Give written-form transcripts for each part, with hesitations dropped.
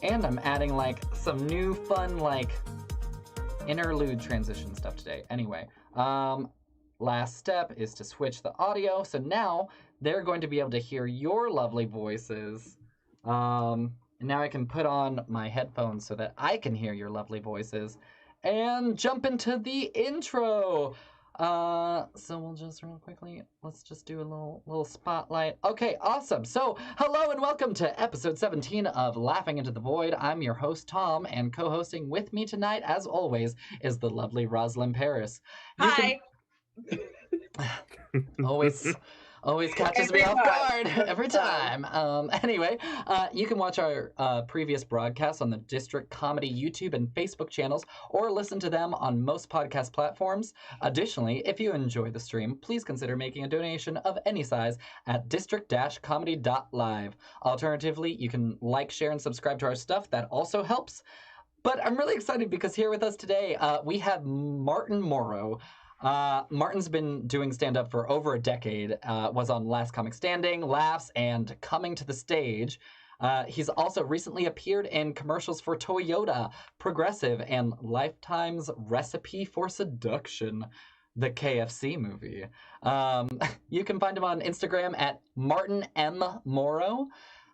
And I'm adding like some new fun like interlude transition stuff today. Anyway, last step is to switch the audio. So now they're going to be able to hear your lovely voices. And now I can put on my headphones so that I can hear your lovely voices and jump into the intro. So we'll just real quickly, let's just do a little spotlight. Okay, awesome. So hello and welcome to episode 17 of Laughing Into the Void. I'm your host, Tom, and co-hosting with me tonight, as always, is the lovely Rosalind Paris. Hi. Always catches me off guard every time. Anyway, you can watch our previous broadcasts on the District Comedy YouTube and Facebook channels, or listen to them on most podcast platforms. Additionally, if you enjoy the stream, please consider making a donation of any size at district-comedy.live. Alternatively, you can like, share, and subscribe to our stuff. That also helps. But I'm really excited because here with us today, we have Martin Morrow. Martin's been doing stand-up for over a decade, was on Last Comic Standing, Laughs, and Coming to the Stage. He's also recently appeared in commercials for Toyota, Progressive, and Lifetime's Recipe for Seduction, the KFC movie. You can find him on Instagram at Martin M. Morrow.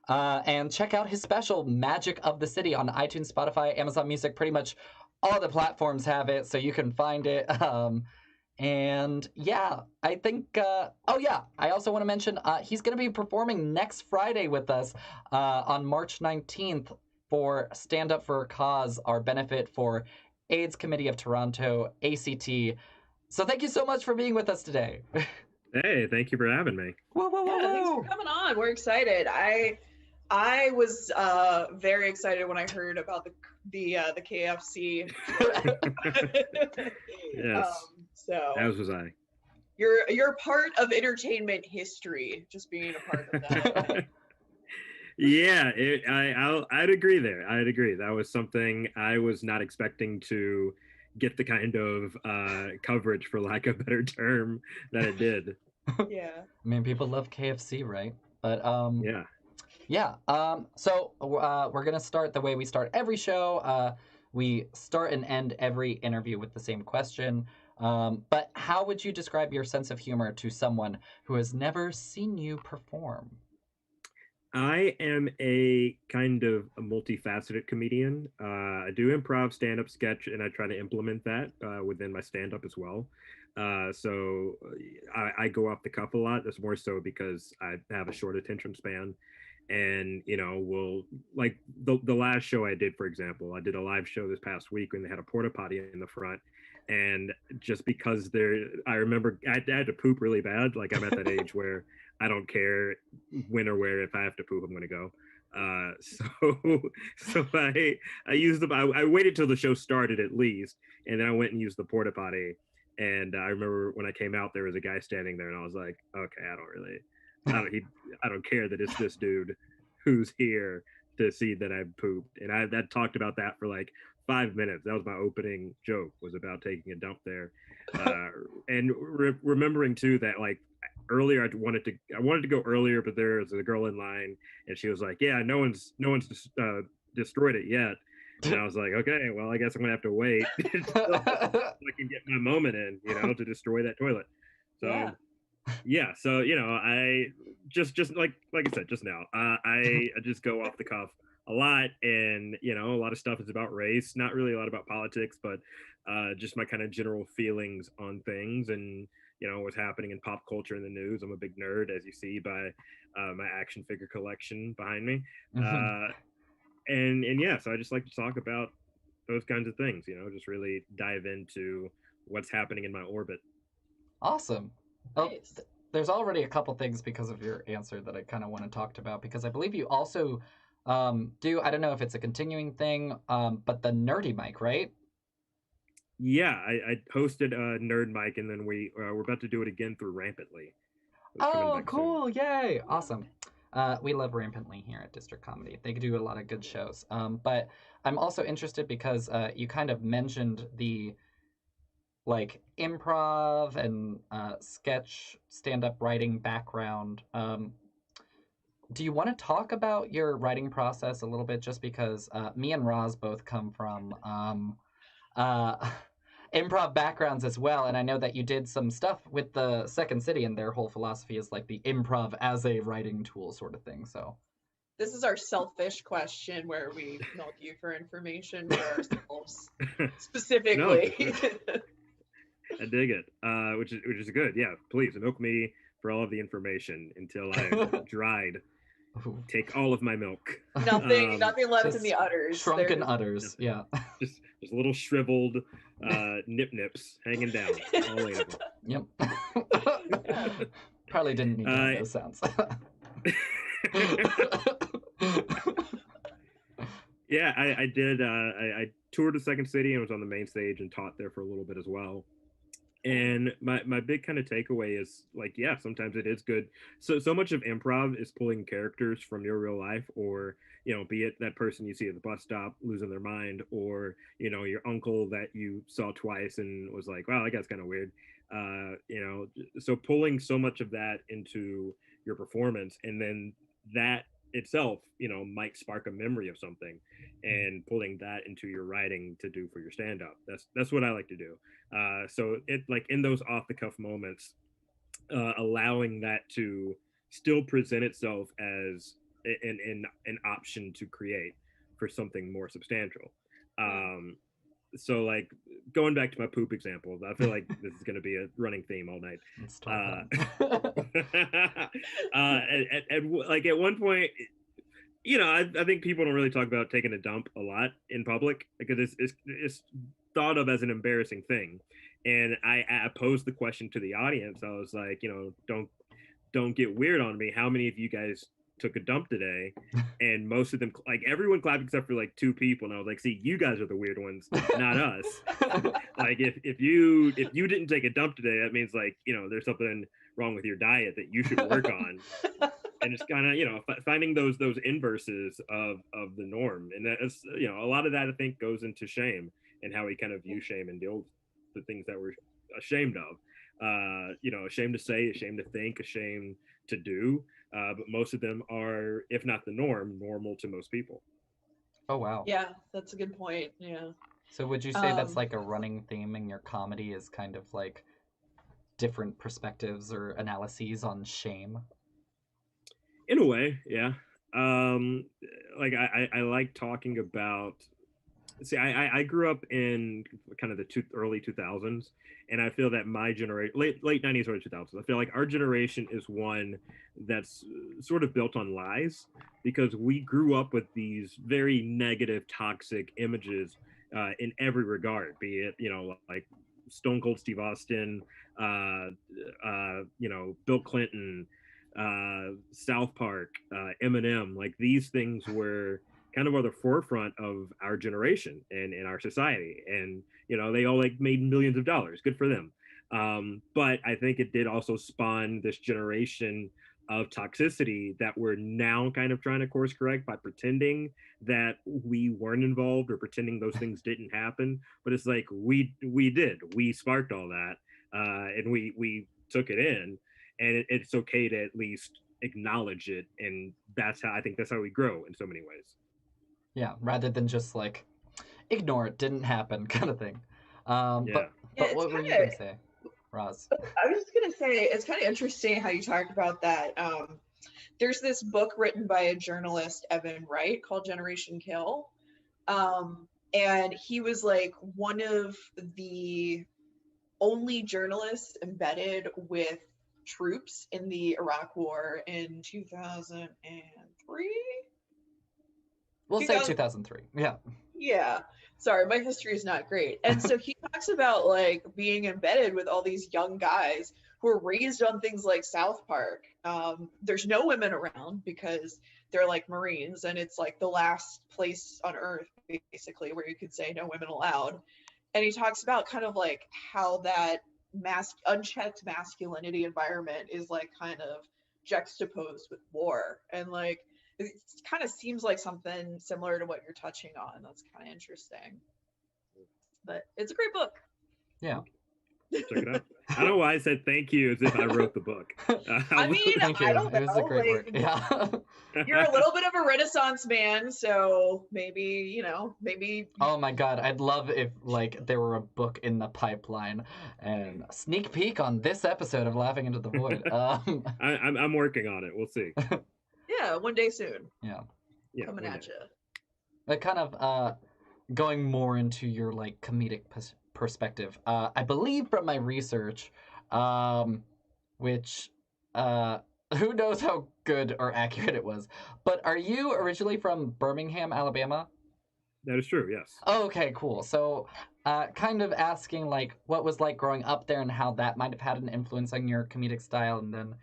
And check out his special, Magic of the City, on iTunes, Spotify, Amazon Music. Pretty much all the platforms have it, so you can find it. And yeah, I think, I also want to mention he's going to be performing next Friday with us on March 19th for Stand Up for a Cause, our benefit for AIDS Committee of Toronto, ACT. So thank you so much for being with us today. Hey, thank you for having me. Thanks for coming on. We're excited. I was very excited when I heard about the KFC. Yes. So as was I. You're part of entertainment history, just being a part of that. Yeah, I'd agree there. I'd agree. That was something I was not expecting to get the kind of coverage, for lack of a better term, that it did. Yeah. I mean, people love KFC, right? But yeah. Yeah, so we're going to start the way we start every show. We start and end every interview with the same question. But how would you describe your sense of humor to someone who has never seen you perform? I am a kind of a multifaceted comedian. I do improv, stand-up, sketch, and I try to implement that within my stand-up as well. So I go off the cuff a lot. That's more so because I have a short attention span. And we'll, like the last show I did, for example, I did a live show this past week when they had a porta potty in the front, and just because I remember I had to poop really bad. Like, I'm at that age where I don't care when or where. If I have to poop, I'm gonna go. So I used I waited till the show started at least, and then I went and used the porta potty. And I remember when I came out, there was a guy standing there, and I was like, okay, I don't care that it's this dude who's here to see that I've pooped. And I talked about that for like 5 minutes. That was my opening joke, was about taking a dump there. And remembering too that, like, earlier I wanted to go earlier, but there was a girl in line, and she was like, yeah, no one's destroyed it yet. And I was like, okay, well, I guess I'm gonna have to wait until I can get my moment in, to destroy that toilet. So yeah, so I just like I said just now, I just go off the cuff a lot, and a lot of stuff is about race, not really a lot about politics, but just my kind of general feelings on things, and what's happening in pop culture and the news. I'm a big nerd, as you see by my action figure collection behind me. And yeah, so I just like to talk about those kinds of things, just really dive into what's happening in my orbit. Awesome. Nice. There's already a couple things because of your answer that I kind of want to talk about, because I believe you also do, I don't know if it's a continuing thing, but the Nerdy Mic, right? Yeah, I hosted a Nerd Mic, and then we're about to do it again through Rampantly. Oh, cool. Soon. Yay. Awesome. We love Rampantly here at District Comedy. They do a lot of good shows. But I'm also interested because you kind of mentioned the like improv and sketch stand-up writing background. do you want to talk about your writing process a little bit? Just because me and Roz both come from uh, improv backgrounds as well, and I know that you did some stuff with the Second City, and their whole philosophy is like the improv as a writing tool sort of thing. So This is our selfish question where we milk you for information for ourselves No, specifically. I dig it. Which is good. Yeah, please milk me for all of the information until I'm dried. Take all of my milk. Nothing left in the just udders. shrunken There's- udders. Yeah. Just little shriveled nips hanging down. All 8 of them. Yep. Probably didn't need to have those sounds. Yeah, I did. I toured the Second City and was on the main stage and taught there for a little bit as well. And my big kind of takeaway is like, yeah, sometimes it is good. So much of improv is pulling characters from your real life, or be it that person you see at the bus stop losing their mind, or your uncle that you saw twice and was like, wow, that guy's kind of weird. So pulling so much of that into your performance, and then that itself might spark a memory of something, and pulling that into your writing to do for your stand-up. That's what I like to do. So it, like, in those off the cuff moments, allowing that to still present itself as an option to create for something more substantial. So like, going back to my poop example, I feel like this is going to be a running theme all night. Like at one point, I think people don't really talk about taking a dump a lot in public, because it's thought of as an embarrassing thing. And I posed the question to the audience. I was like, don't get weird on me. How many of you guys took a dump today? And most of them, like, everyone clapped except for like 2 people. And I was like, see, you guys are the weird ones, not us. Like, if you didn't take a dump today, that means, like, there's something wrong with your diet that you should work on. And it's kind of, finding those inverses of the norm. And that's, a lot of that, I think, goes into shame and how we kind of view shame and deal with the things that we're ashamed of. Ashamed to say, ashamed to think, ashamed to do. But most of them are, if not the norm, normal to most people. Oh, wow. Yeah, that's a good point. Yeah. So would you say that's like a running theme in your comedy, is kind of like different perspectives or analyses on shame? In a way, yeah. Like, I like talking about. See, I grew up in kind of the early 2000s, and I feel that my generation, late 90s, early 2000s, I feel like our generation is one that's sort of built on lies, because we grew up with these very negative, toxic images in every regard, be it, like Stone Cold Steve Austin, Bill Clinton, South Park, Eminem. Like, these things were kind of at the forefront of our generation and in our society, and they all like made millions of dollars. Good for them. But I think it did also spawn this generation of toxicity that we're now kind of trying to course correct by pretending that we weren't involved, or pretending those things didn't happen. But it's like, we sparked all that, and we took it in, and it's okay to at least acknowledge it. And that's how we grow in so many ways. Yeah, rather than just like ignore it, didn't happen kind of thing. Yeah. But what were you gonna say, Roz? I was just gonna say, it's kind of interesting how you talk about that. There's this book written by a journalist, Evan Wright, called Generation Kill. And he was like one of the only journalists embedded with troops in the Iraq War in 2003. We'll say 2003. Yeah. Yeah. Sorry, my history is not great. And so he talks about like being embedded with all these young guys who are raised on things like South Park. There's no women around because they're like Marines, and it's like the last place on earth basically where you could say no women allowed. And he talks about kind of like how that unchecked masculinity environment is like kind of juxtaposed with war, and like it kind of seems like something similar to what you're touching on. That's kind of interesting, but it's a great book. Yeah. Check it out. I don't know why I said thank you as if I wrote the book. I mean, Thank you. I don't know. It was a great Like, work. Yeah. you're a little bit of a Renaissance man, so maybe, you know, maybe. Oh my God, I'd love if like there were a book in the pipeline and sneak peek on this episode of Laughing into the Void. I'm working on it. We'll see. Yeah, one day soon. Yeah. Coming at you. But kind of going more into your like comedic perspective. I believe from my research, which who knows how good or accurate it was, but are you originally from Birmingham, Alabama? That is true. Yes. Oh, okay, cool. So, kind of asking like what was like growing up there and how that might have had an influence on your comedic style, and then,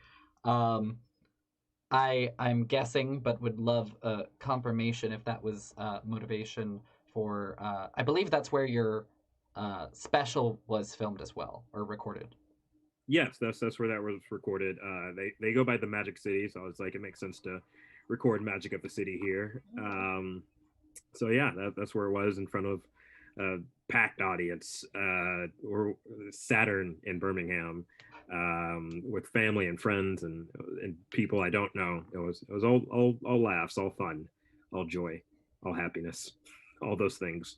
I'm guessing, but would love a confirmation if that was motivation for. I believe that's where your special was filmed as well or recorded. Yes, that's where that was recorded. They go by the Magic City, so it's like it makes sense to record Magic of the City here. So yeah, that's where it was in front of a packed audience, or Saturn in Birmingham, with family and friends and people I don't know. It was all laughs, all fun, all joy, all happiness, all those things.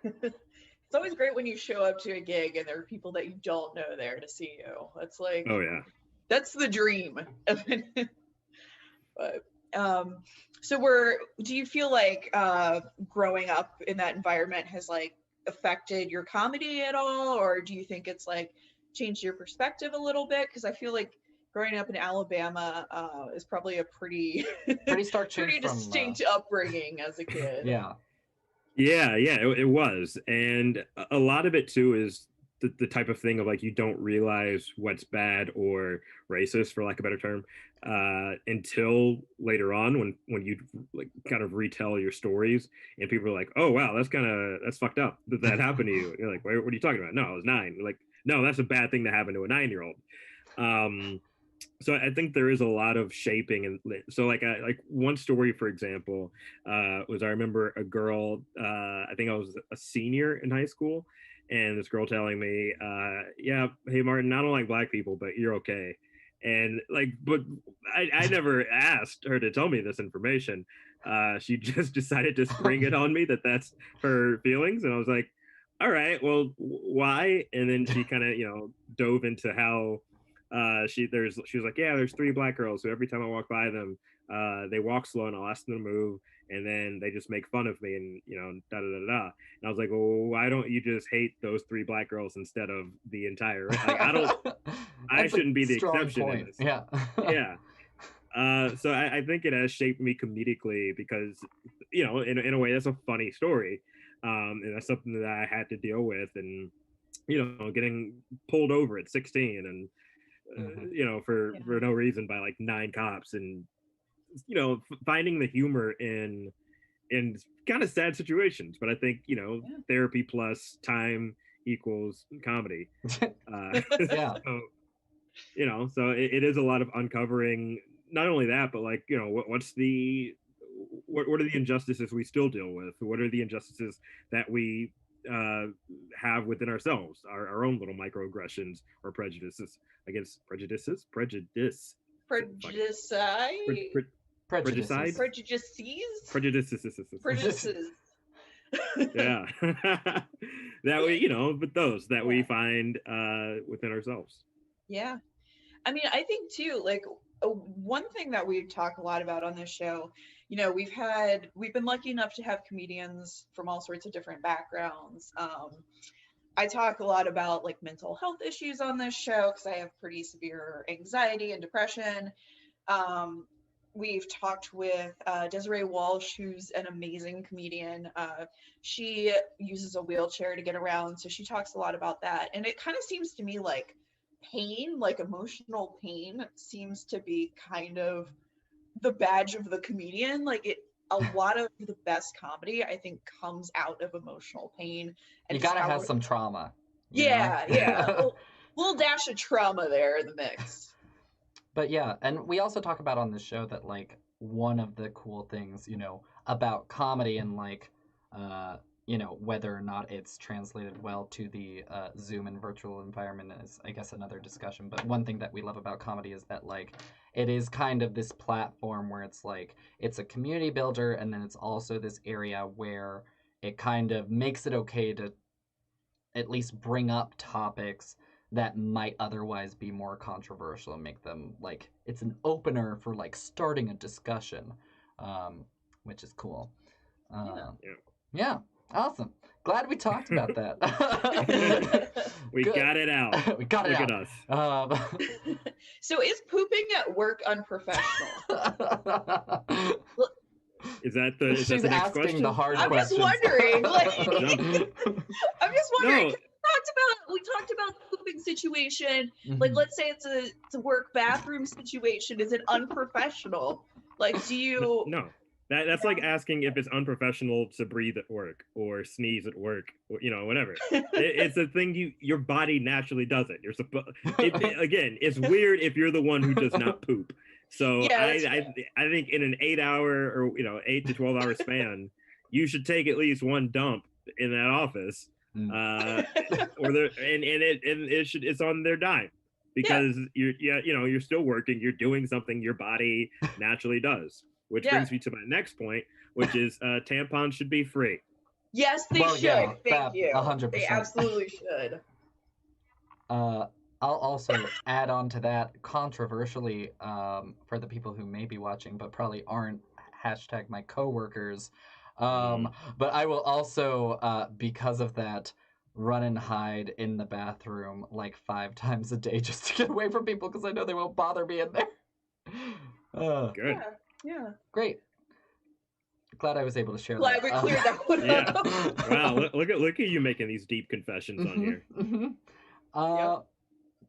It's always great when you show up to a gig and there are people that you don't know there to see you. That's like, oh yeah, that's the dream. But so do you feel like growing up in that environment has like affected your comedy at all, or do you think it's like changed your perspective a little bit? Because I feel like growing up in Alabama is probably a pretty stark change pretty distinct upbringing as a kid. Yeah. Yeah, it was. And a lot of it too is the type of thing of like you don't realize what's bad or racist, for lack of a better term, until later on when you like kind of retell your stories and people are like, oh wow, that's fucked up that happened to you. You're like, what are you talking about? No, I was 9. You're like, no, that's a bad thing to happen to a 9-year-old. So I think there is a lot of shaping, and so like one story, for example, was I remember a girl. I think I was a senior in high school, and this girl telling me, "Yeah, hey Martin, I don't like black people, but you're okay." And like, but I never asked her to tell me this information. She just decided to spring it on me that's her feelings, and I was like, "All right, well, why?" And then she kind of dove into how. She was like, yeah, there's 3 black girls, so every time I walk by them, they walk slow and I'll ask them to move, and then they just make fun of me, and da da da da. And I was like, well, why don't you just hate those 3 black girls instead of the entire? Like, I shouldn't be the exception in this. Yeah. Yeah. So I think it has shaped me comedically because, in a way, that's a funny story, and that's something that I had to deal with, and getting pulled over at 16 and. For no reason by like 9 cops, and finding the humor in kind of sad situations. But I think therapy plus time equals comedy. Yeah. So it is a lot of uncovering not only that, but like what are the injustices we still deal with? What are the injustices that we have within ourselves, our own little microaggressions or prejudices against prejudices. Yeah. That we but those that we find within ourselves. Yeah. I mean, I think too, like one thing that we talk a lot about on this show, we've been lucky enough to have comedians from all sorts of different backgrounds. I talk a lot about like mental health issues on this show because I have pretty severe anxiety and depression. We've talked with Desiree Walsh, who's an amazing comedian. She uses a wheelchair to get around, so she talks a lot about that. And it kind of seems to me like pain, like emotional pain, seems to be kind of the badge of the comedian. Like a lot of the best comedy, I think, comes out of emotional pain. And you gotta have some trauma. Yeah. A little dash of trauma there in the mix. But yeah, and we also talk about on this show that like one of the cool things, about comedy and like whether or not it's translated well to the Zoom and virtual environment is, I guess, another discussion. But one thing that we love about comedy is that, like, it is kind of this platform where it's like, it's a community builder, and then it's also this area where it kind of makes it okay to at least bring up topics that might otherwise be more controversial and make them, like, it's an opener for, like, starting a discussion, which is cool. Yeah. Awesome. Glad we talked about that. We got it out. We got it Look out. at us. So is pooping at work unprofessional? Is that the She's next asking question? the hard I'm questions. just wondering. Like, I'm just wondering. No. We talked about the pooping situation. Mhm. Like, let's say it's a work bathroom situation. Is it unprofessional? Like, do you? No. That's like asking if it's unprofessional to breathe at work or sneeze at work, or, whatever. It's a thing your body naturally does it. You're supposed. Again, it's weird if you're the one who does not poop. So Yeah, I think in an 8-hour or 8 to 12-hour span, you should take at least one dump in that office, or it's on their dime, because you're still working, you're doing something your body naturally does. Which brings me to my next point, which is tampons should be free. Yes, they should. Yeah, Thank you. 100%. They absolutely should. I'll also add on to that, controversially, for the people who may be watching but probably aren't, hashtag my coworkers. But I will also, because of that, run and hide in the bathroom like 5 times a day just to get away from people, because I know they won't bother me in there. Good. Yeah. Great. Glad I was able to share Glad that. we cleared that one up. Wow, look at you making these deep confessions on here.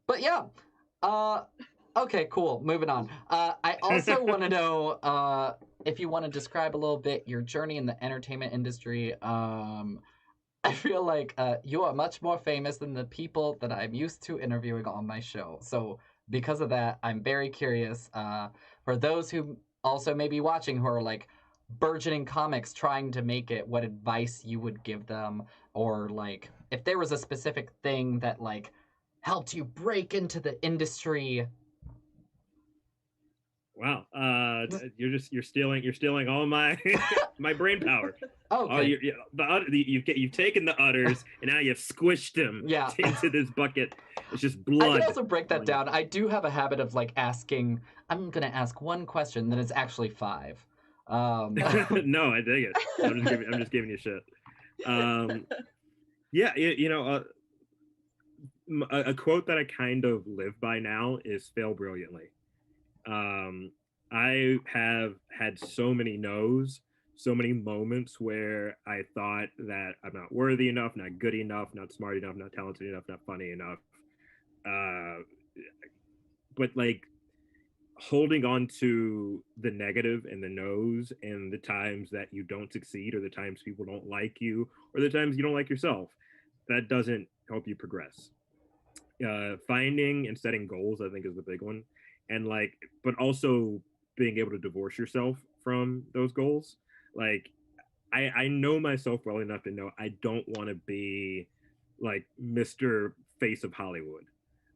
But yeah. Okay, cool. Moving on. I also want to know if you want to describe a little bit your journey in the entertainment industry. I feel like you are much more famous than the people that I'm used to interviewing on my show. So because of that, I'm very curious. For those who also may be watching who are like burgeoning comics trying to make it, what advice you would give them, or like if there was a specific thing that like helped you break into the industry. Wow, you're stealing all my my brain power. Okay. You've taken the udders and now you've squished them into this bucket. It's just blood. I can also break that down. I do have a habit of like asking. I'm gonna ask one question, then it's actually 5. No, I dig it. I'm just giving you shit. A quote that I kind of live by now is "fail brilliantly." I have had so many no's, so many moments where I thought that I'm not worthy enough, not good enough, not smart enough, not talented enough, not funny enough. But like holding on to the negative and the no's and the times that you don't succeed, or the times people don't like you, or the times you don't like yourself, that doesn't help you progress. Finding and setting goals, I think, is the big one. And like, but also being able to divorce yourself from those goals. Like, I know myself well enough to know I don't want to be like Mr. Face of Hollywood.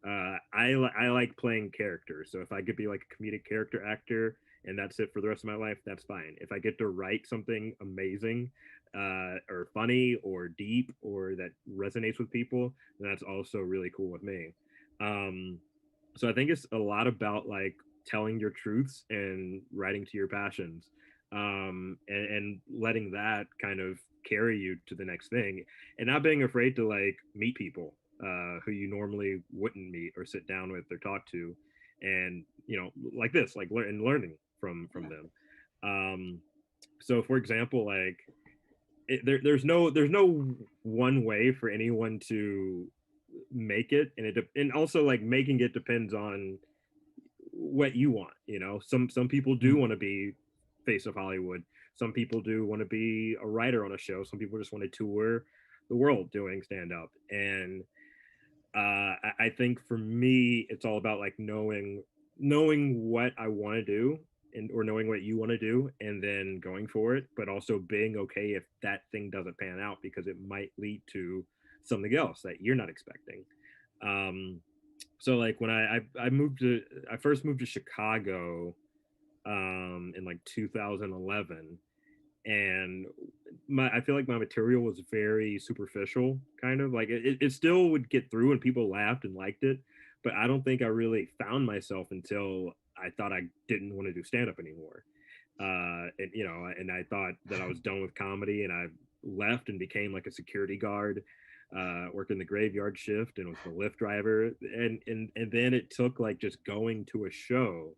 I like playing characters. So if I could be like a comedic character actor and that's it for the rest of my life, that's fine. If I get to write something amazing, or funny or deep or that resonates with people, then that's also really cool with me. So I think it's a lot about like telling your truths and writing to your passions, and letting that kind of carry you to the next thing, and not being afraid to like meet people who you normally wouldn't meet or sit down with or talk to, and like this, like learning from them. So for example, like there's no one way for anyone to make it, and also like making it depends on what you want. Some people do want to be face of Hollywood. Some people do want to be a writer on a show. Some people just want to tour the world doing stand up. And I think for me, it's all about like knowing what I want to do and or knowing what you want to do and then going for it, but also being okay if that thing doesn't pan out because it might lead to something else that you're not expecting. Um, so like when I first moved to Chicago in like 2011, and I feel like my material was very superficial, kind of like it still would get through and people laughed and liked it, but I don't think I really found myself until I thought I didn't want to do stand up anymore. And you know, and I thought that I was done with comedy, and I left and became like a security guard, worked in the graveyard shift and was the Lyft driver, and then it took like just going to a show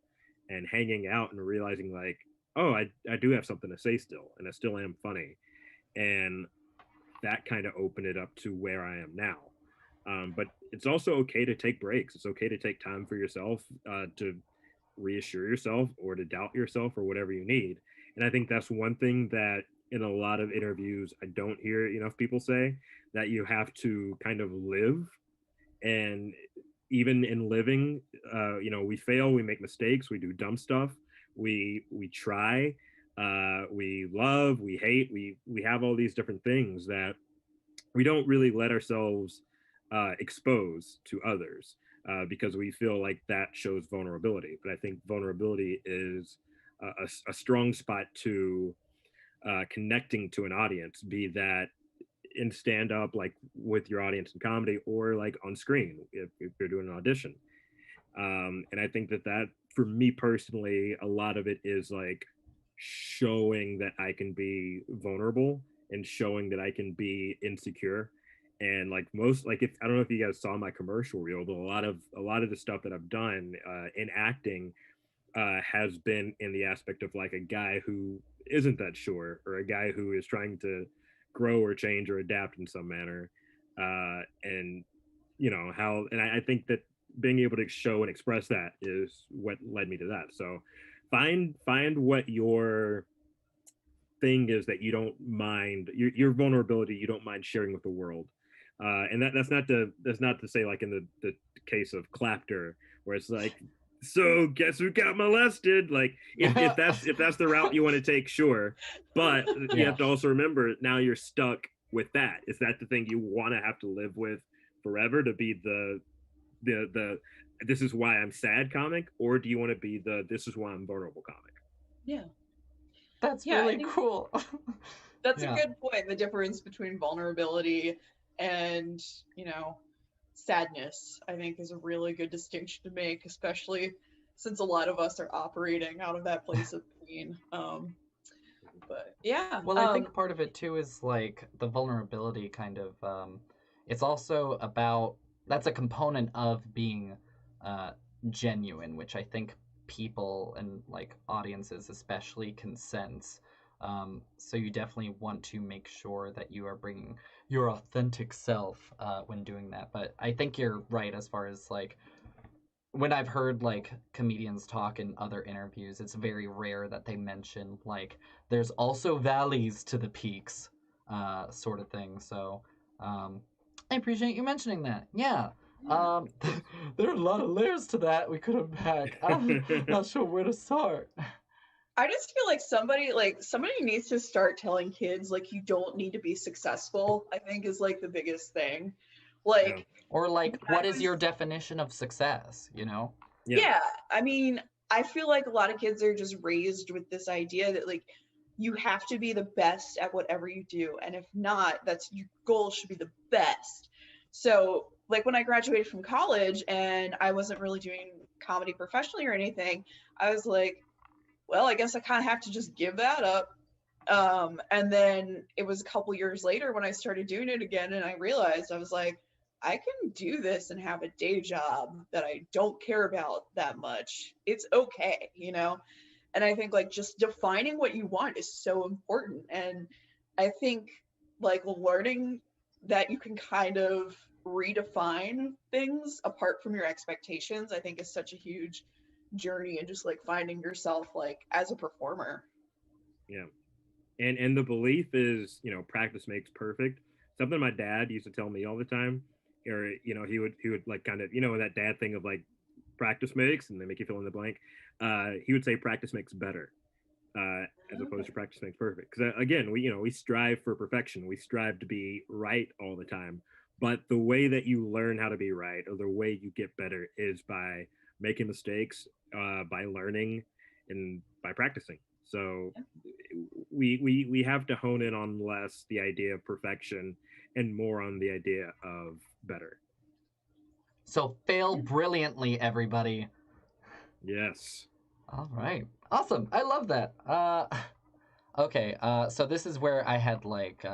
and hanging out and realizing like, oh, I do have something to say still, and I still am funny, and that kind of opened it up to where I am now. But it's also okay to take breaks. It's okay to take time for yourself, to reassure yourself or to doubt yourself or whatever you need. And I think that's one thing that in a lot of interviews I don't hear enough people say, that you have to kind of live. And even in living, you know, we fail, we make mistakes, we do dumb stuff, we try, we love, we hate, we have all these different things that we don't really let ourselves expose to others, because we feel like that shows vulnerability. But I think vulnerability is a strong spot to connecting to an audience, be that in stand up, like with your audience in comedy, or like on screen if you're doing an audition. And I think that for me personally, a lot of it is like showing that I can be vulnerable and showing that I can be insecure. And like most, like if I don't know if you guys saw my commercial reel, but a lot of the stuff that I've done in acting has been in the aspect of like a guy who isn't that sure, or a guy who is trying to grow or change or adapt in some manner. And you know how, and I think that being able to show and express that is what led me to that. So find what your thing is that you don't mind, your vulnerability you don't mind sharing with the world. And that's not to say like in the case of Clapter, where it's like, so guess who got molested? Like if that's the route you want to take, sure, but you Yeah. have to also remember now you're stuck with that. Is that the thing you want to have to live with forever, to be the this is why I'm sad comic, or do you want to be the this is why I'm vulnerable comic? Yeah. That's Yeah, I really think cool. that's a Yeah. good point. The difference between vulnerability and, sadness, I think, is a really good distinction to make, especially since a lot of us are operating out of that place of pain. But yeah, Well, I think part of it too is like the vulnerability kind of it's also about, that's a component of being uh genuine, which I think people and like audiences especially can sense. So you definitely want to make sure that you are bringing your authentic self when doing that. But I think you're right as far as like when I've heard like comedians talk in other interviews, it's very rare that they mention like there's also valleys to the peaks, sort of thing. So I appreciate you mentioning that. Yeah. yeah. There are a lot of layers to that we could unpack. I'm not sure where to start. I just feel like somebody needs to start telling kids like you don't need to be successful, I think is like the biggest thing. Yeah, Like Or when like, I what is was your definition of success? You know? yeah, Yeah, I mean, I feel like a lot of kids are just raised with this idea that like you have to be the best at whatever you do, and if not, that's your goal should be the best. So, like when I graduated from college and I wasn't really doing comedy professionally or anything, I was like, well, I guess I kind of have to just give that up. And then it was a couple years later when I started doing it again, and I realized I was like, I can do this and have a day job that I don't care about that much. It's okay. And I think like just defining what you want is so important. And I think like learning that you can kind of redefine things apart from your expectations, I think is such a huge journey and just like finding yourself like as a performer. yeah. And the belief is, practice makes perfect. Something my dad used to tell me all the time, or he would like kind of, that dad thing of like practice makes, and they make you fill in the blank. He would say practice makes better, as opposed to practice makes perfect. Because again, we strive for perfection. We strive to be right all the time. But the way that you learn how to be right, or the way you get better, is by making mistakes, by learning, and by practicing. So we have to hone in on less the idea of perfection and more on the idea of better. So fail brilliantly, everybody. Yes. All right. Awesome. I love that. Okay. So this is where I had like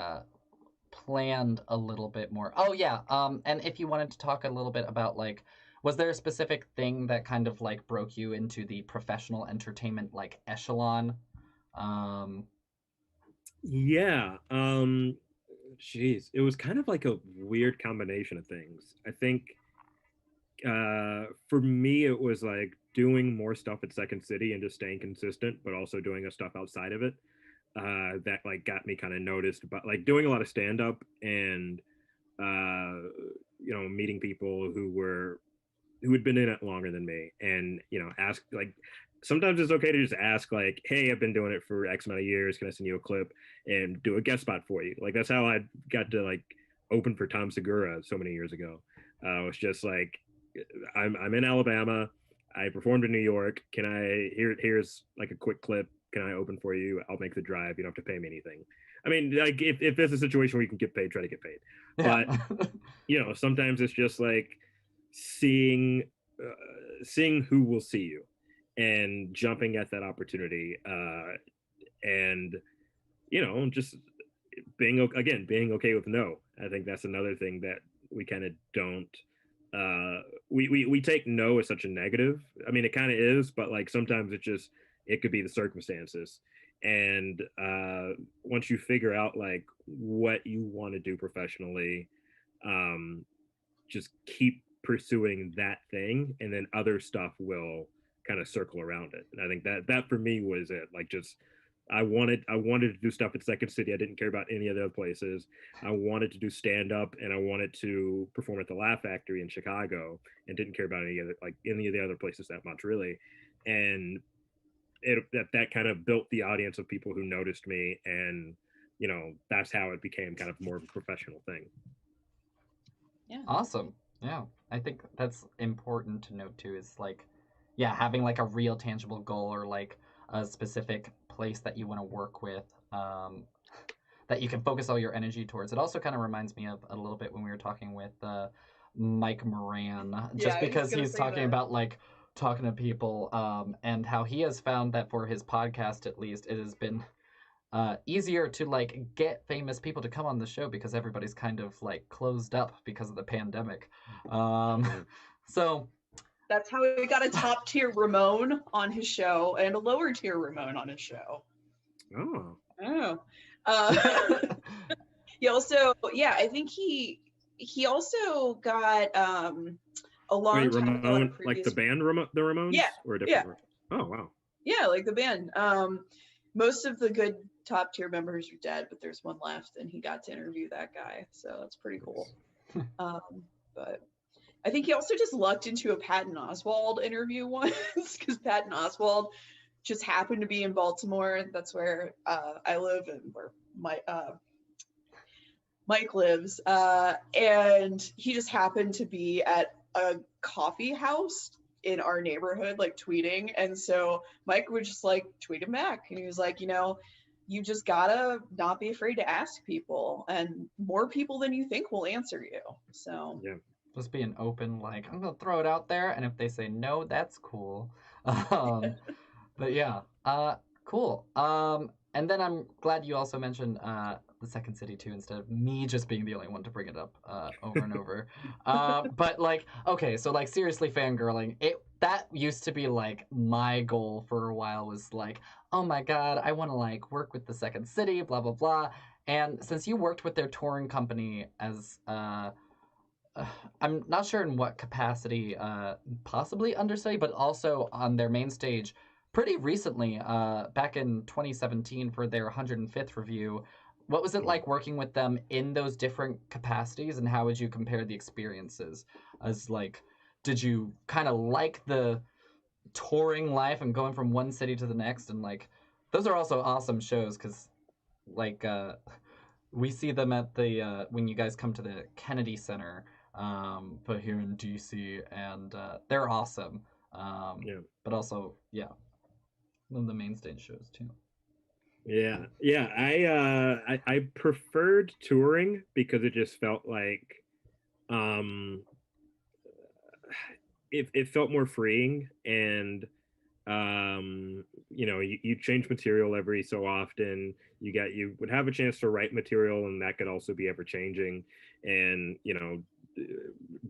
planned a little bit more. Oh yeah. And if you wanted to talk a little bit about like, was there a specific thing that kind of like broke you into the professional entertainment like echelon? Yeah. Jeez, it was kind of like a weird combination of things. I think for me it was like doing more stuff at Second City and just staying consistent, but also doing stuff outside of it. That like got me kind of noticed, but like doing a lot of stand up and meeting people who had been in it longer than me, and ask like sometimes it's okay to just ask like, hey, I've been doing it for X amount of years, can I send you a clip and do a guest spot for you? Like that's how I got to like open for Tom Segura so many years ago. It was just like, I'm in Alabama, I performed in New York, can I here's like a quick clip, can I open for you? I'll make the drive, you don't have to pay me anything. I mean, like if there's a situation where you can get paid, try to get paid. Yeah. But sometimes it's just like seeing who will see you and jumping at that opportunity, and just being okay with no. I think that's another thing that we kind of don't we take no as such a negative. I mean, it kind of is, but like sometimes it could be the circumstances. And once you figure out like what you want to do professionally, just keep pursuing that thing, and then other stuff will kind of circle around it. And I think that for me was it. Like just I wanted to do stuff at Second City. I didn't care about any of the other places. I wanted to do stand up, and I wanted to perform at the Laugh Factory in Chicago, and didn't care about any of the other places that much really. And that kind of built the audience of people who noticed me, and that's how it became kind of more of a professional thing. Yeah. Awesome. Yeah. I think that's important to note too, is like, yeah, having like a real tangible goal, or like a specific place that you want to work with, that you can focus all your energy towards. It also kind of reminds me of a little bit when we were talking with Mike Moran, just because he's talking about like talking to people, and how he has found that for his podcast, at least, it has been easier to like get famous people to come on the show because everybody's kind of like closed up because of the pandemic. So that's how he got a top tier Ramon on his show and a lower tier Ramon on his show. He also, yeah, I think he also got a long time Ramon, like the band the Ramones? Yeah. Or a different Oh wow. Yeah, like the band. Most of the good top tier members are dead, but there's one left, and he got to interview that guy, so that's pretty cool. But I think he also just lucked into a Patton Oswalt interview once, because Patton Oswalt just happened to be in Baltimore. That's where I live, and where Mike lives, and he just happened to be at a coffee house in our neighborhood, like tweeting, and so Mike would just like tweet him back, and he was like, you just gotta not be afraid to ask people, and more people than you think will answer you. So yeah, just being open, like, I'm gonna throw it out there, and if they say no, that's cool. But yeah, cool. And then I'm glad you also mentioned the Second City too, instead of me just being the only one to bring it up over and over. But like, okay, so like seriously fangirling, that used to be like my goal for a while, was like, oh my god, I want to like work with the Second City, blah blah blah. And since you worked with their touring company as I'm not sure in what capacity, possibly understudy, but also on their main stage pretty recently, back in 2017 for their 105th review. What was it like working with them in those different capacities, and how would you compare the experiences as like did you kind of like the touring life and going from one city to the next? And like, those are also awesome shows because like we see them at the when you guys come to the Kennedy Center, but here in DC, and they're awesome. Yeah. But also, yeah, one of the main stage shows too. Yeah. I preferred touring because it just felt like um it felt more freeing, and you change material every so often. You would have a chance to write material, and that could also be ever changing, and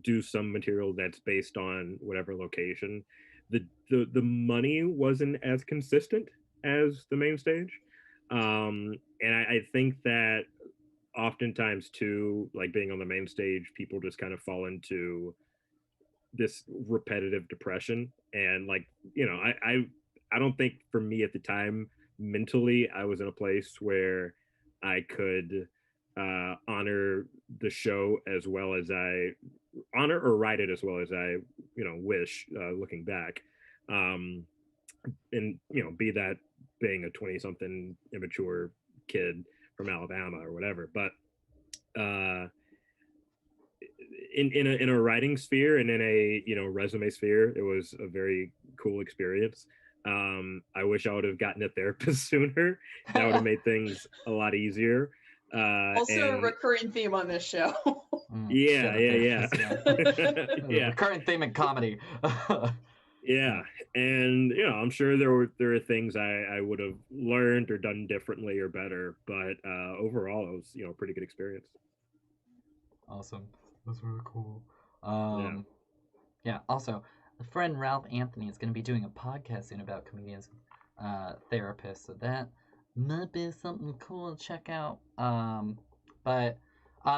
do some material that's based on whatever location. The money wasn't as consistent as the main stage, and I think that oftentimes too, like being on the main stage, people just kind of fall into this repetitive depression, and like I don't think for me at the time mentally I was in a place where I could honor the show as well as I honor or write it as well as I wish, looking back, um and be that being a 20 something immature kid from Alabama or whatever. But uh in a writing sphere and in a resume sphere, it was a very cool experience. I wish I would have gotten a therapist sooner. That would have made things a lot easier. Also a And recurring theme on this show. yeah, yeah. Yeah. Recurring theme in comedy. Yeah, and I'm sure there are things I would have learned or done differently or better, but overall it was a pretty good experience. Awesome. That's really cool. Yeah. Yeah. Also, a friend Ralph Anthony is going to be doing a podcast soon about comedians, therapists. So that might be something cool to check out. But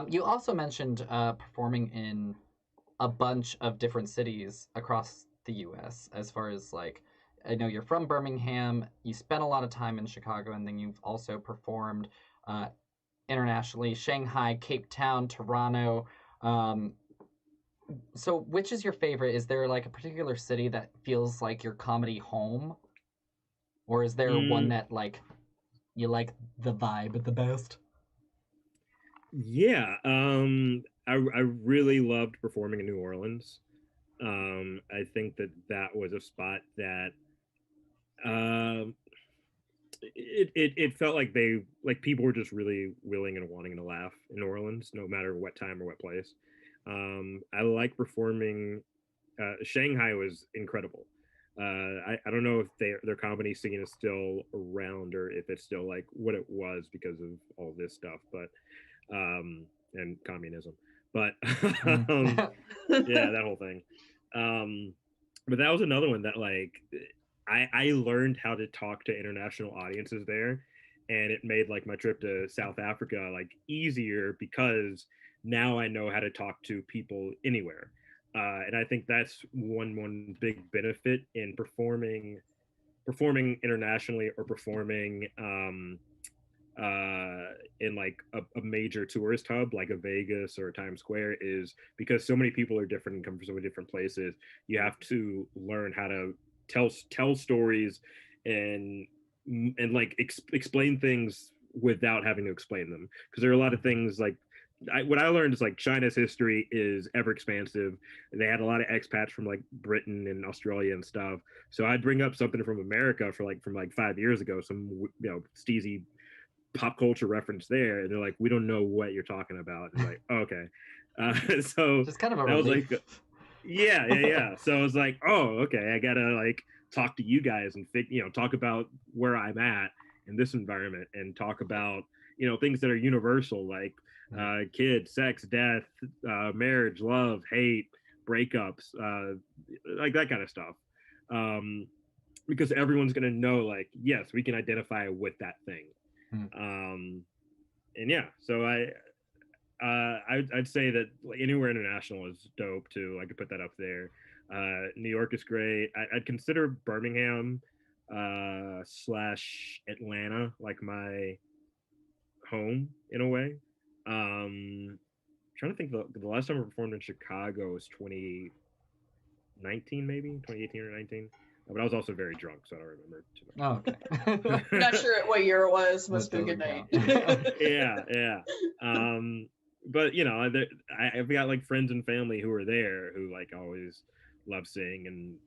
you also mentioned performing in a bunch of different cities across the U.S. As far as like, I know you're from Birmingham. You spent a lot of time in Chicago, and then you've also performed internationally: Shanghai, Cape Town, Toronto. Um, so, which is your favorite? Is there like a particular city that feels like your comedy home, or is there one Mm, that like you like the vibe the best? yeah. I really loved performing in New Orleans. I think that was a spot that um it felt like people were just really willing and wanting to laugh in New Orleans, no matter what time or what place. I like performing. Shanghai was incredible. I don't know if their comedy scene is still around or if it's still like what it was because of all this stuff, but and communism. But um, Mm. yeah, that whole thing. Um, but that was another one that like I learned how to talk to international audiences there, and it made like my trip to South Africa like easier because now I know how to talk to people anywhere. And I think that's one big benefit in performing internationally or performing in like a major tourist hub like a Vegas or a Times Square, is because so many people are different and come from so many different places. You have to learn how to tell stories and like explain things without having to explain them, because there are a lot of things like what I learned is like China's history is ever expansive. They had a lot of expats from like Britain and Australia and stuff. So I'd bring up something from America from like 5 years ago, some steezy pop culture reference there, and they're like, we don't know what you're talking about, and like, oh, okay. So Just kind of a that was like, relief. yeah. So I was like, oh, okay, I gotta like talk to you guys and talk about where I'm at in this environment, and talk about things that are universal, like kids, sex, death, marriage, love, hate, breakups, like that kind of stuff. um because everyone's gonna know, like, yes, we can identify with that thing. Mm. And yeah, so I'd say that like, anywhere international is dope too. I could put that up there. New York is great. I'd consider Birmingham slash Atlanta like my home in a way. Trying to think, the last time I performed in Chicago was 2018, 2019, maybe 2018 or 19. But I was also very drunk, so I don't remember too much. Oh, okay. I'm not sure what year it was. Must That be a good night. doesn't count. Yeah. But you know, I've got like friends and family who are there who like always love seeing and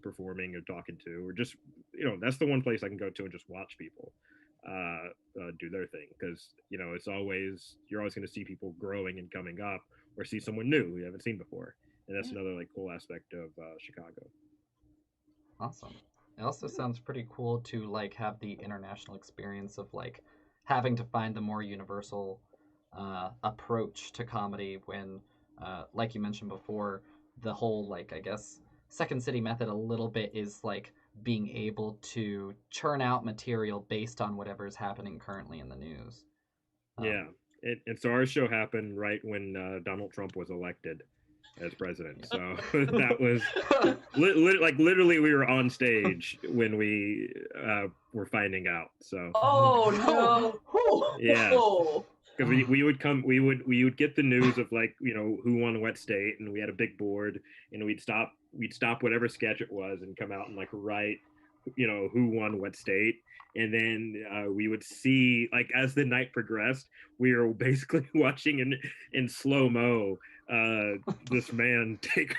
performing or talking to, or just that's the one place I can go to and just watch people do their thing, because you're always going to see people growing and coming up, or see someone new you haven't seen before, and that's another like cool aspect of Chicago. Awesome. It also sounds pretty cool to like have the international experience of like having to find the more universal approach to comedy when, like you mentioned before, the whole like I guess Second City method a little bit is like being able to churn out material based on whatever is happening currently in the news. Yeah, and so our show happened right when Donald Trump was elected as president. So that was like literally we were on stage when we were finding out. So Oh no! yeah, because we would get the news of like who won what state, and we had a big board, and we'd stop whatever sketch it was and come out and like write who won what state, and then we would see like as the night progressed, we were basically watching in slow mo this man take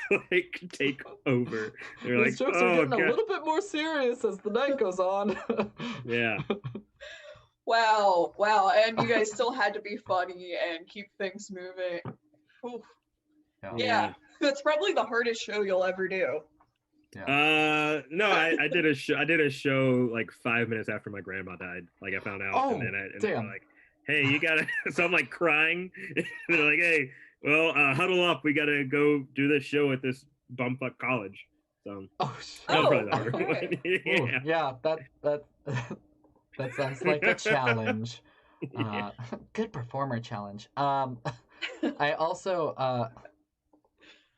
over. They're like, These jokes oh, are getting God. a little bit more serious as the night goes on. Yeah. Wow, and you guys still had to be funny and keep things moving. Oof. Yeah, that's probably the hardest show you'll ever do. Yeah. No, I did a show like 5 minutes after my grandma died. Like I found out, and then they were like, "Hey, you gotta." So I'm like crying. They're like, "Hey, well, huddle up. We gotta go do this show at this bumfuck college." So probably the hard one. Yeah, that sounds like a challenge. Good performer challenge. I also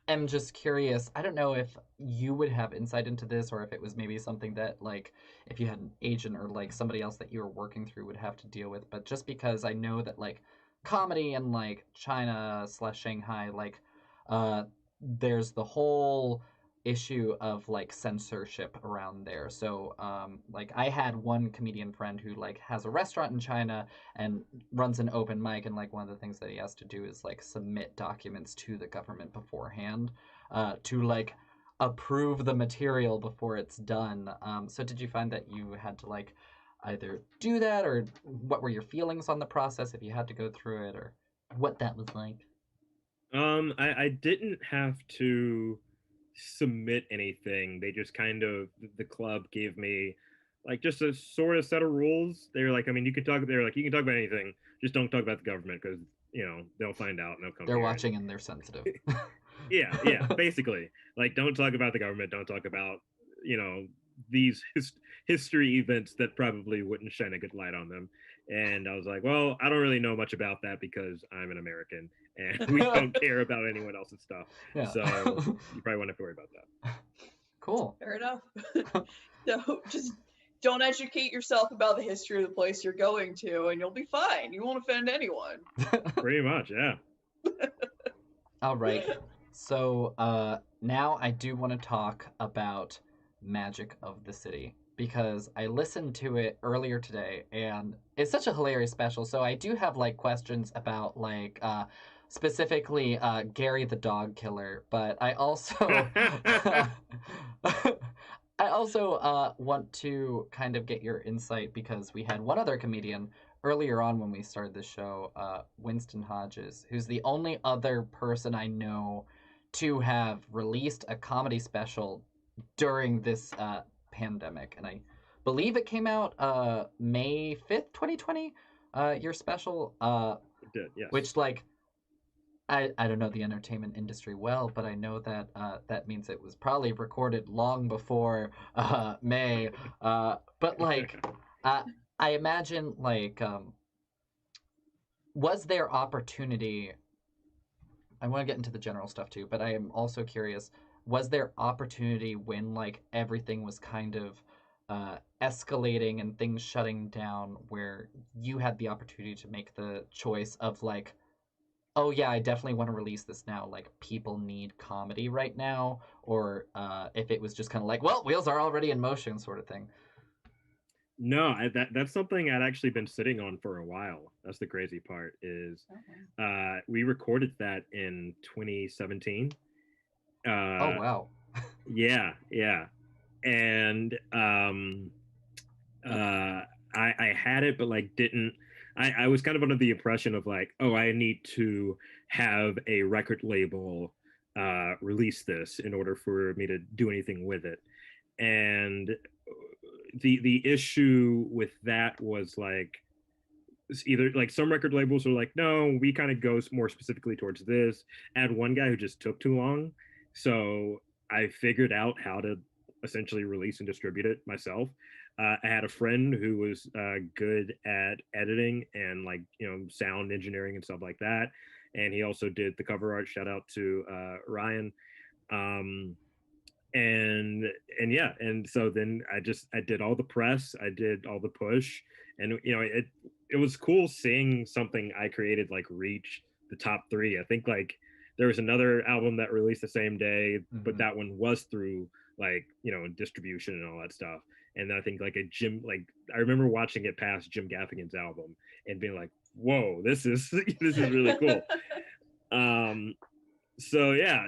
am just curious. I don't know if you would have insight into this, or if it was maybe something that, like, if you had an agent or like somebody else that you were working through would have to deal with. But just because I know that like comedy in like China / Shanghai, like, there's the whole issue of like censorship around there. So like I had one comedian friend who like has a restaurant in China and runs an open mic, and like one of the things that he has to do is like submit documents to the government beforehand to like approve the material before it's done. So did you find that you had to like either do that, or what were your feelings on the process if you had to go through it, or what that was like? I didn't have to submit anything. They just kind of, the club gave me like just a sort of set of rules. They were like, I mean, you can talk. They're like, you can talk about anything, just don't talk about the government, because they'll find out and they'll come. They're watching and they're sensitive. yeah, basically, like, don't talk about the government. Don't talk about these history events that probably wouldn't shine a good light on them. And I was like, well, I don't really know much about that because I'm an American and we don't care about anyone else's stuff. Yeah. So you probably won't have to worry about that. Cool. Fair enough. So just don't educate yourself about the history of the place you're going to, and you'll be fine. You won't offend anyone. Pretty much, yeah. All right. So now I do want to talk about Magic of the City, because I listened to it earlier today and it's such a hilarious special. So I do have like questions about like specifically Gary the dog killer, but I also want to kind of get your insight, because we had one other comedian earlier on when we started the show, Winston Hodges, who's the only other person I know to have released a comedy special during this pandemic. And I believe it came out May 5th, 2020, your special. It did, yes. Which, like, I don't know the entertainment industry well, but I know that that means it was probably recorded long before May. But, like, I imagine, like, was there opportunity? I want to get into the general stuff too, but I am also curious, was there opportunity when like everything was kind of escalating and things shutting down, where you had the opportunity to make the choice of like, oh yeah, I definitely want to release this now. Like, people need comedy right now, or if it was just kind of like, well, wheels are already in motion, sort of thing. No, that's something I'd actually been sitting on for a while. That's the crazy part is we recorded that in 2017. Oh wow. Yeah, yeah. And I had it, but like didn't. I was kind of under the impression of like, oh, I need to have a record label release this in order for me to do anything with it. And the issue with that was like either like some record labels are like, no, we kind of go more specifically towards this. I had one guy who just took too long, so I figured out how to essentially release and distribute it myself. I had a friend who was good at editing and like sound engineering and stuff like that, and he also did the cover art. Shout out to Ryan. Um, and yeah, and so then I did all the press, I did all the push, and it was cool seeing something I created like reach the top 3. I think like there was another album that released the same day, but that one was through like distribution and all that stuff. And I think like I remember watching it past Jim Gaffigan's album and being like, whoa, this is this is really cool. So yeah,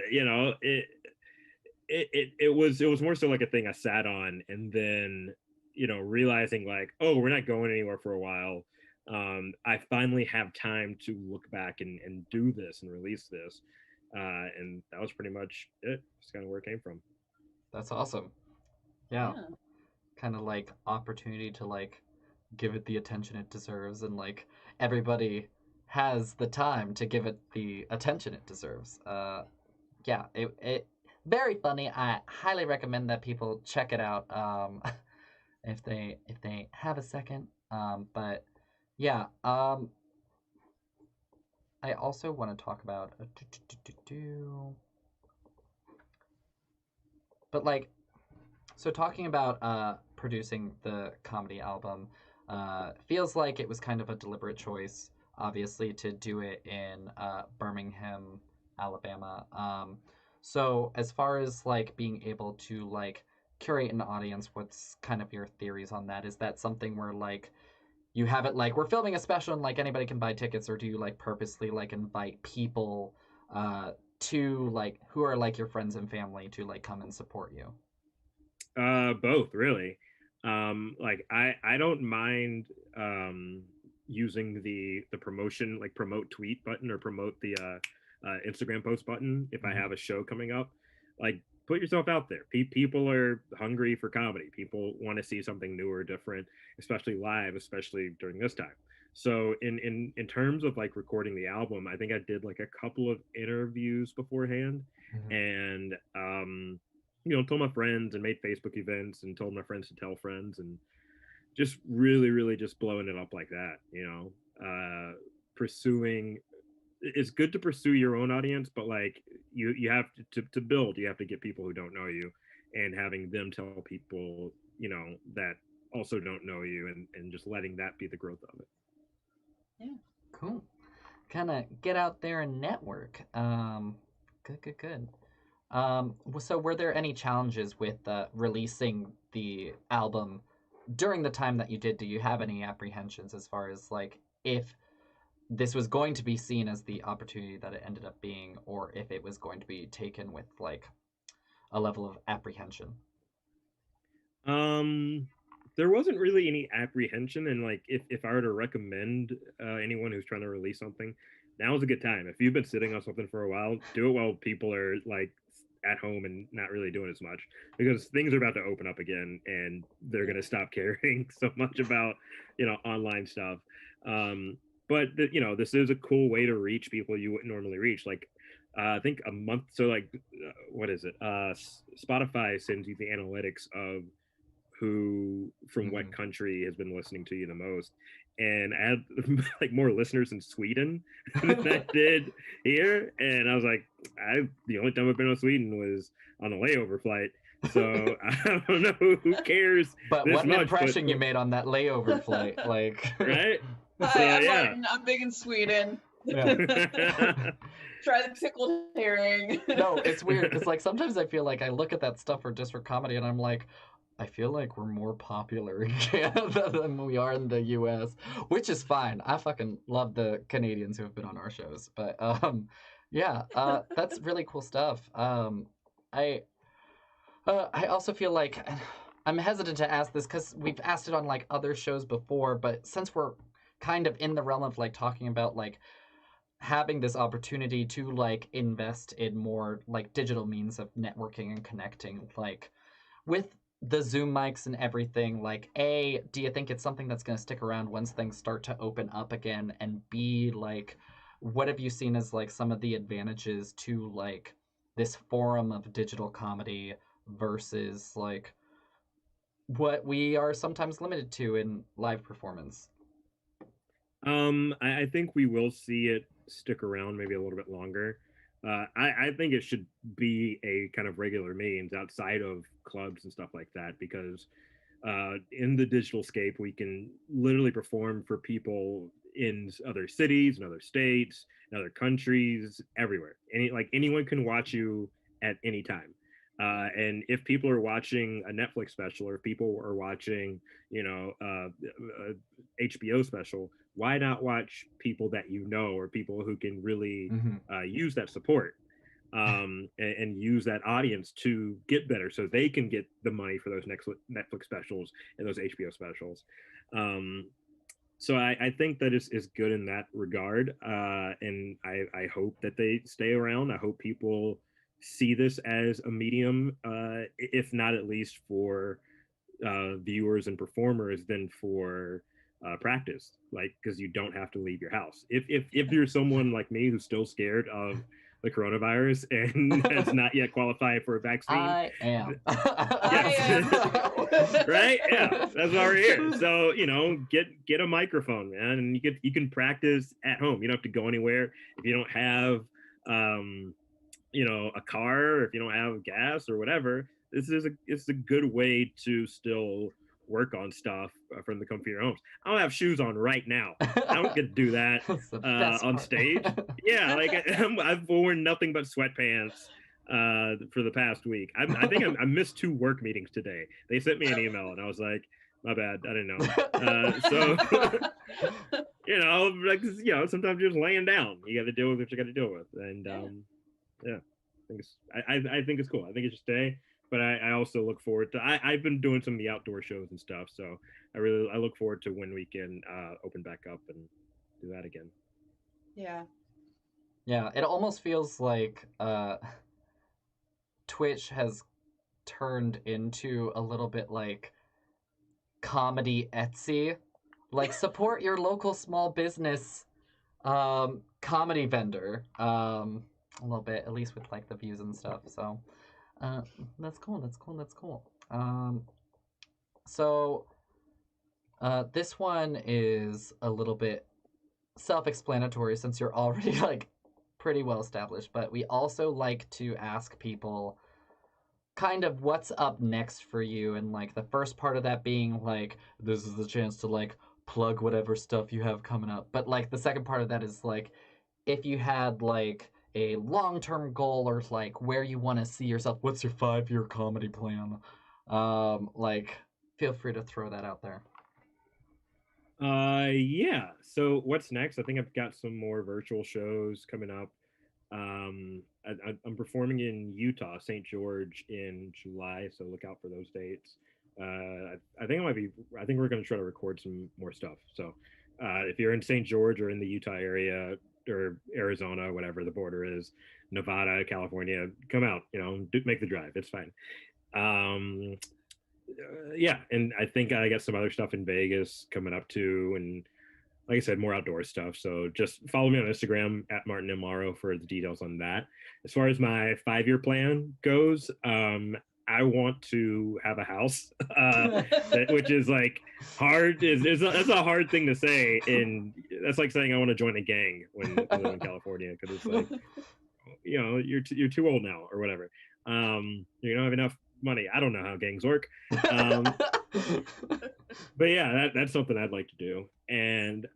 it was more so like a thing I sat on, and then realizing like, oh, we're not going anywhere for a while. I finally have time to look back and do this and release this, and that was pretty much it. It's kind of where it came from. That's awesome. Yeah. Kind of like opportunity to like give it the attention it deserves, and like everybody has the time to give it the attention it deserves. Yeah, it very funny. I highly recommend that people check it out if they have a second. But yeah, I also want to talk about but like, so talking about producing the comedy album, feels like it was kind of a deliberate choice, obviously, to do it in Birmingham, Alabama. So as far as like being able to like curate an audience, what's kind of your theories on that? Is that something where like you have it like we're filming a special and like anybody can buy tickets, or do you like purposely like invite people to like who are like your friends and family to like come and support you? Both really. Like I don't mind using the promotion, like promote tweet button or promote the Instagram post button if I have a show coming up. Like, put yourself out there. People are hungry for comedy. People want to see something new or different, especially live, especially during this time. So in terms of like recording the album, I think I did like a couple of interviews beforehand, and told my friends and made Facebook events and told my friends to tell friends, and just really just blowing it up like that. Pursuing, it's good to pursue your own audience, but like you have to build, you have to get people who don't know you, and having them tell people that also don't know you, and just letting that be the growth of it. Yeah, cool. Kind of get out there and network. Good. So were there any challenges with releasing the album during the time that you did? Do you have any apprehensions as far as like if this was going to be seen as the opportunity that it ended up being, or if it was going to be taken with like a level of apprehension? There wasn't really any apprehension, and like if I were to recommend anyone who's trying to release something, now's a good time. If you've been sitting on something for a while, do it while people are like at home and not really doing as much, because things are about to open up again and they're going to stop caring so much about online stuff. But this is a cool way to reach people you wouldn't normally reach. Like I think a month, so like what is it, Spotify sends you the analytics of who from what country has been listening to you the most, and I had like more listeners in Sweden than I did here, and I was like, the only time I've been on Sweden was on a layover flight, so I don't know who cares. But what an impression you made on that layover flight, like right? Hi, I'm Martin. I'm big in Sweden. Yeah. Try the pickled herring. No, it's weird because like sometimes I feel like I look at that stuff for district comedy and I'm like, I feel like we're more popular in Canada than we are in the US, which is fine. I fucking love the Canadians who have been on our shows. But yeah, that's really cool stuff. I I also feel like I'm hesitant to ask this because we've asked it on like other shows before, but since we're kind of in the realm of like talking about like having this opportunity to like invest in more like digital means of networking and connecting, like with the Zoom mics and everything, like A, do you think it's something that's going to stick around once things start to open up again? And B, like, what have you seen as like some of the advantages to like this forum of digital comedy versus like what we are sometimes limited to in live performance? I think we will see it stick around maybe a little bit longer. I think it should be a kind of regular means outside of clubs and stuff like that because in the digital scape we can literally perform for people in other cities and other states and other countries everywhere. Anyone can watch you at any time. And if people are watching a Netflix special or if people are watching, a HBO special, why not watch people that you know or people who can really use that support and use that audience to get better so they can get the money for those next Netflix specials and those HBO specials. So I think that is good in that regard. And I hope that they stay around. I hope people see this as a medium, if not at least for viewers and performers, then for practice, like because you don't have to leave your house. If you're someone like me who's still scared of the coronavirus and has not yet qualified for a vaccine, I am. Right? Yeah, that's why we're here. So get a microphone, man, and you can practice at home. You don't have to go anywhere. If you don't have a car, or if you don't have gas or whatever, it's a good way to still work on stuff from the comfort of your homes. I don't have shoes on right now. I don't get to do that on stage. Yeah, like I've worn nothing but sweatpants for the past week. I think I missed 2 work meetings today. They sent me an email and I was like, my bad, I didn't know. So sometimes you're just laying down. You got to deal with what you got to deal with, and yeah, I think it's cool. I think it should stay, but I also look forward to. I've been doing some of the outdoor shows and stuff, so I look forward to when we can open back up and do that again. Yeah. Yeah, it almost feels like Twitch has turned into a little bit like comedy Etsy. Like, support your local small business comedy vendor. A little bit, at least with like the views and stuff. So that's cool. So this one is a little bit self-explanatory since you're already like pretty well established, but we also like to ask people kind of what's up next for you, and like the first part of that being like this is the chance to like plug whatever stuff you have coming up, but like the second part of that is like if you had like a long-term goal or like where you want to see yourself, what's your 5-year comedy plan, like feel free to throw that out there. Yeah, so what's next? I think I've got some more virtual shows coming up. I'm performing in Utah, St. George in July, so look out for those dates. I think we're going to try to record some more stuff. So if you're in St. George or in the Utah area or Arizona, whatever the border is, Nevada, California, come out, make the drive. It's fine. Yeah, and I think I got some other stuff in Vegas coming up too, and like I said, more outdoor stuff. So just follow me on Instagram at Martin M. Morrow for the details on that. As far as my 5-year plan goes, I want to have a house, which is like hard. That's a hard thing to say, and that's like saying I want to join a gang when I live in California, because it's like, you're too old now or whatever. You don't have enough money. I don't know how gangs work. But yeah, that's something I'd like to do. And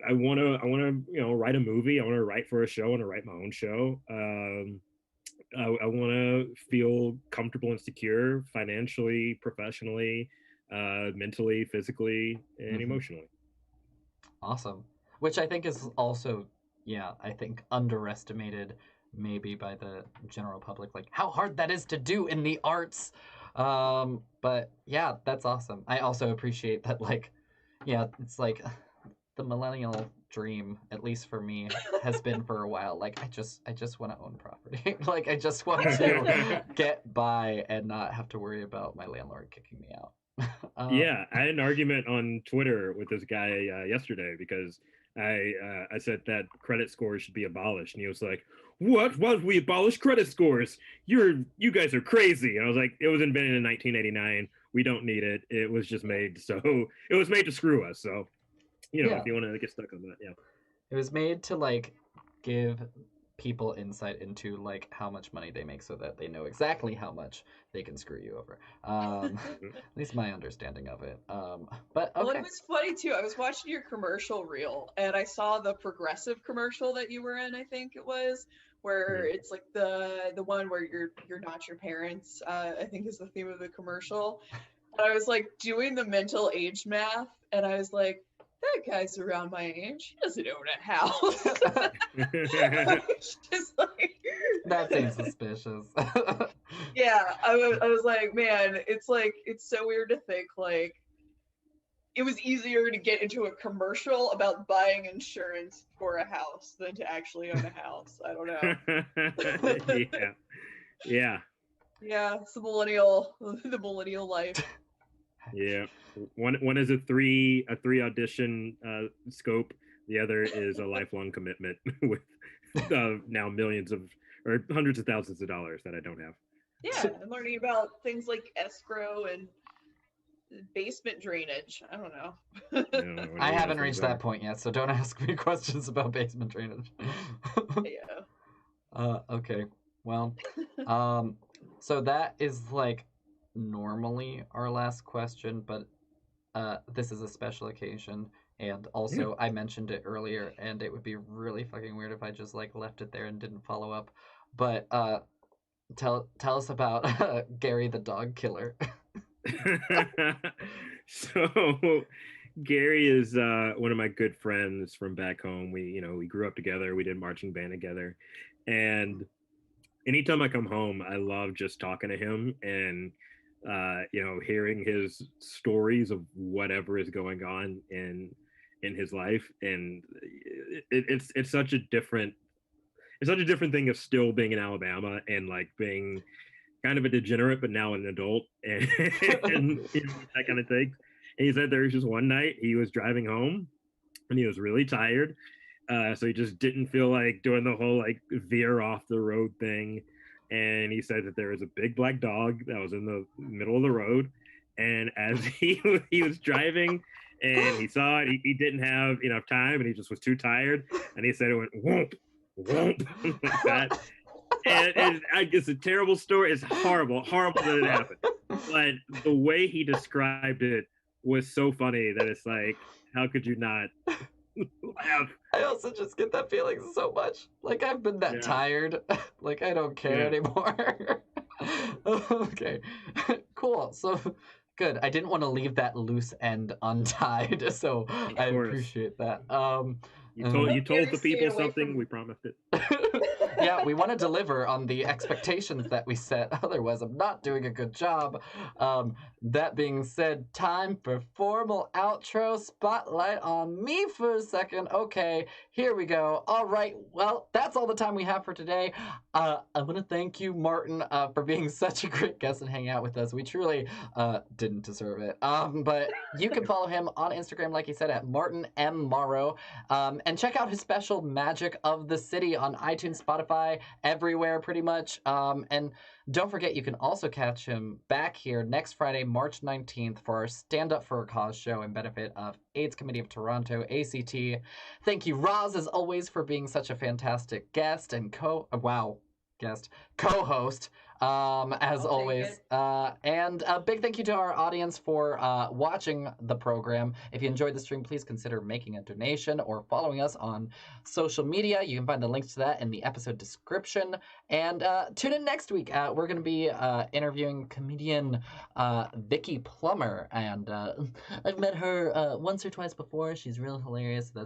I want to, write a movie. I want to write for a show. I want to write my own show. I want to feel comfortable and secure financially, professionally, mentally, physically, and emotionally. Awesome. Which I think is also, I think underestimated maybe by the general public, like how hard that is to do in the arts. But yeah, that's awesome. I also appreciate that, like, it's like the millennial dream, at least for me, has been for a while. Like, I just want to own property. Like, I just want to get by and not have to worry about my landlord kicking me out. Yeah, I had an argument on Twitter with this guy yesterday because I said that credit scores should be abolished, and he was like, "What? Why would we abolish credit scores? You guys are crazy." And I was like, "It was invented in 1989. We don't need it. It was just made it was made to screw us. So, if you want to get stuck on that, yeah." It was made to like give people insight into like how much money they make so that they know exactly how much they can screw you over. At least my understanding of it. But okay. Well, it was funny too. I was watching your commercial reel and I saw the Progressive commercial that you were in, I think it was, where it's like the one where you're not your parents, I think is the theme of the commercial. And I was like doing the mental age math and I was like, that guy's around my age. He doesn't own a house. Just like that seems suspicious. Yeah, I was like, man, it's so weird to think like it was easier to get into a commercial about buying insurance for a house than to actually own a house. I don't know. Yeah. Yeah, it's the millennial life. Yeah, one is a three audition scope. The other is a lifelong commitment with now millions of or hundreds of thousands of dollars that I don't have. Yeah, I'm learning about things like escrow and basement drainage. I don't know. I haven't reached that point yet, so don't ask me questions about basement drainage. Yeah. Okay. Well, so that is like normally our last question, but this is a special occasion, and also I mentioned it earlier, and it would be really fucking weird if I just like left it there and didn't follow up. But tell us about Gary the dog killer. So Gary is one of my good friends from back home. We grew up together. We did marching band together, and anytime I come home, I love just talking to him and hearing his stories of whatever is going on in his life. And it's such a different thing of still being in Alabama and like being kind of a degenerate but now an adult and that kind of thing. And he said there was just one night he was driving home and he was really tired, so he just didn't feel like doing the whole like veer off the road thing. And he said that there was a big black dog that was in the middle of the road, and as he was driving and he saw it, he didn't have enough time and he just was too tired, and he said it went whoomp whoomp like that. And it's a terrible story. It's horrible that it happened, but the way he described it was so funny that it's like, how could you not laugh? I also just get that feeling so much. Like, I've been that tired. Like, I don't care anymore. Okay. Cool. So, good. I didn't want to leave that loose end untied, so I appreciate that. You told the people something, we promised it. Yeah, we want to deliver on the expectations that we set. Otherwise, I'm not doing a good job. That being said, time for formal outro. Spotlight on me for a second. Okay, here we go. All right, well, that's all the time we have for today. I want to thank you, Martin, for being such a great guest and hanging out with us. We truly didn't deserve it. But you can follow him on Instagram, like he said, at Martin M. Morrow. And check out his special Magic of the City on iTunes, Spotify, everywhere pretty much. And don't forget, you can also catch him back here next Friday, March 19th for our Stand Up for a Cause show in benefit of AIDS Committee of Toronto, ACT. Thank you, Roz, as always, for being such a fantastic guest and wow. guest, co-host, as I'll always. And a big thank you to our audience for watching the program. If you enjoyed the stream, please consider making a donation or following us on social media. You can find the links to that in the episode description. And tune in next week. We're going to be interviewing comedian Vicky Plummer. And I've met her once or twice before. She's real hilarious. That's